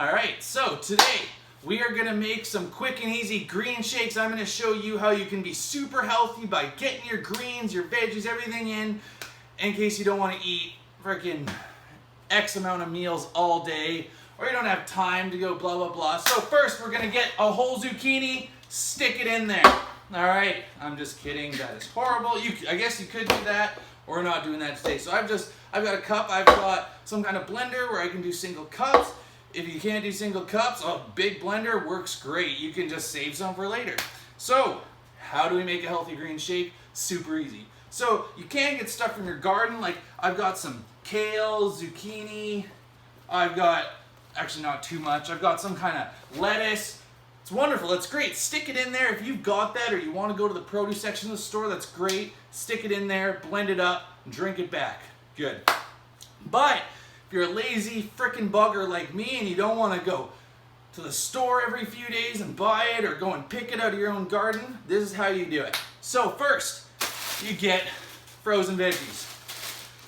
All right, so today we are gonna make some quick and easy green shakes. I'm gonna show you how you can be super healthy by getting your greens, your veggies, everything in case you don't wanna eat freaking X amount of meals all day, or you don't have time to go blah, blah, blah. So first we're gonna get a whole zucchini, stick it in there. All right, I'm just kidding, that is horrible. I guess you could do that, or we're not doing that today. So I've got a cup, I've got some kind of blender where I can do single cups. If you can't do single cups, a big blender works great. You can just save some for later. So, how do we make a healthy green shake? Super easy. So, you can get stuff from your garden, like I've got some kale, zucchini, I've got, actually not too much, I've got some kind of lettuce. It's wonderful, that's great. Stick it in there. If you've got that or you want to go to the produce section of the store, that's great. Stick it in there, blend it up, drink it back. Good. But if you're a lazy frickin' bugger like me and you don't want to go to the store every few days and buy it or go and pick it out of your own garden, this is how you do it. So first, you get frozen veggies.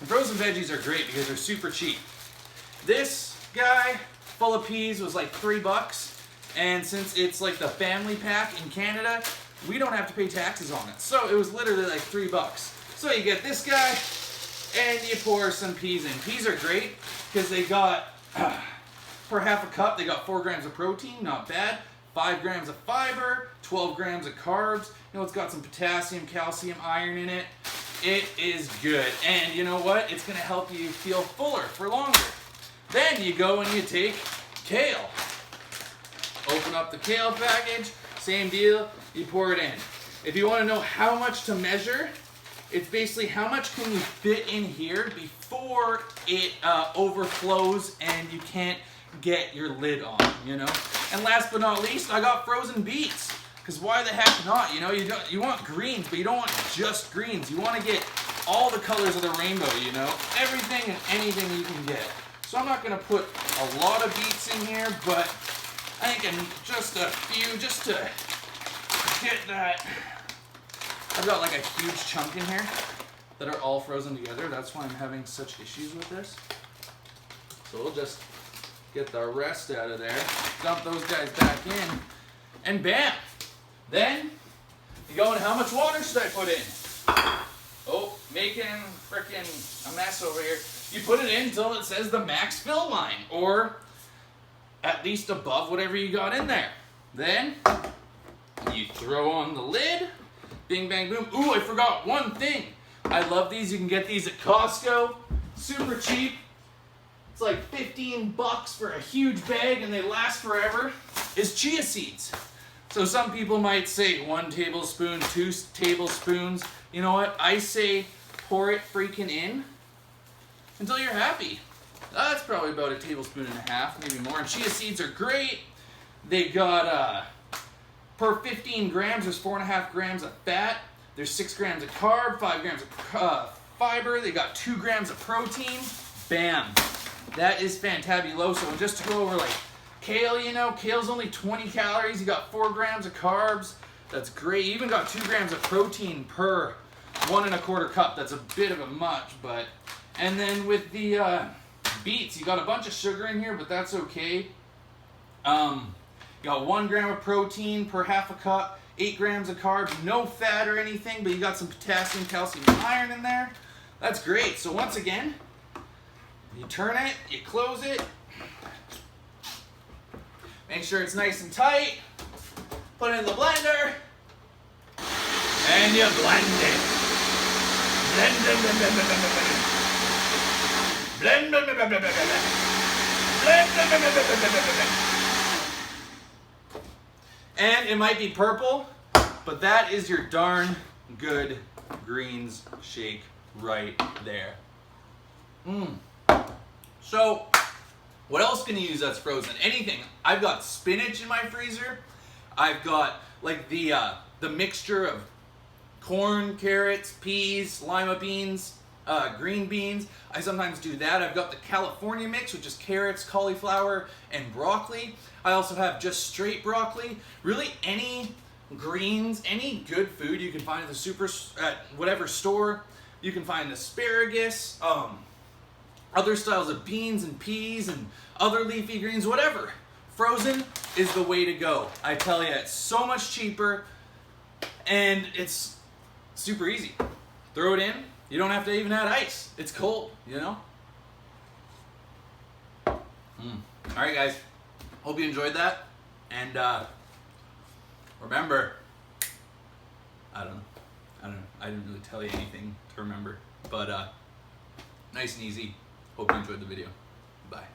And frozen veggies are great because they're super cheap. This guy full of peas was like $3, and since it's like the family pack in Canada, we don't have to pay taxes on it. So it was literally like $3. So you get this guy, and you pour some peas in. Peas are great because they got, per half a cup, they got 4 grams of protein, not bad. 5 grams of fiber, 12 grams of carbs. You know, it's got some potassium, calcium, iron in it. It is good. And you know what? It's gonna help you feel fuller for longer. Then you go and you take kale. Open up the kale package, same deal, you pour it in. If you wanna know how much to measure, it's basically how much can you fit in here before it overflows and you can't get your lid on, you know? And last but not least, I got frozen beets. Because why the heck not? You know, you want greens, but you don't want just greens. You want to get all the colors of the rainbow, you know? Everything and anything you can get. So I'm not going to put a lot of beets in here, but I think just a few, just to get that. I've got like a huge chunk in here that are all frozen together. That's why I'm having such issues with this. So we'll just get the rest out of there, dump those guys back in, and bam! Then, you go in, how much water should I put in? Oh, making frickin' a mess over here. You put it in until it says the max fill line, or at least above whatever you got in there. Then, you throw on the lid, bing, bang, boom. Ooh, I forgot one thing. I love these. You can get these at Costco. Super cheap. It's like 15 bucks for a huge bag and they last forever. Is chia seeds. So some people might say 1 tablespoon, 2 tablespoons. You know what? I say pour it freaking in until you're happy. That's probably about 1.5 tablespoons, maybe more. And chia seeds are great. They got, per 15 grams, there's 4.5 grams of fat. There's 6 grams of carb, 5 grams of fiber. They got 2 grams of protein. Bam. That is fantabuloso. And just to go over like kale, you know, kale's only 20 calories. You got 4 grams of carbs. That's great. You even got 2 grams of protein per 1.25 cup. That's a bit of a much, but. And then with the beets, you got a bunch of sugar in here, but that's okay. You got 1 gram of protein per half a cup, 8 grams of carbs, no fat or anything, but you got some potassium, calcium, and iron in there. That's great. So once again, you turn it, you close it, make sure it's nice and tight, put it in the blender, and you blend it. Blend, blend, blend, blend, blend, blend, blend. Blend, blend, blend, blend, blend, blend, blend. Blend, blend, blend, blend, blend, blend, blend, blend. And it might be purple, but that is your darn good greens shake right there. So, what else can you use that's frozen? Anything. I've got spinach in my freezer. I've got like the mixture of corn, carrots, peas, lima beans, green beans. I sometimes do that. I've got the California mix, which is carrots, cauliflower, and broccoli. I also have just straight broccoli. Really any greens, any good food you can find at whatever store. You can find asparagus, other styles of beans and peas and other leafy greens, whatever. Frozen is the way to go. I tell you, it's so much cheaper and it's super easy. Throw it in. You don't have to even add ice. It's cold, you know? All right, guys. Hope you enjoyed that. And remember, I don't know. I didn't really tell you anything to remember. But nice and easy. Hope you enjoyed the video. Bye.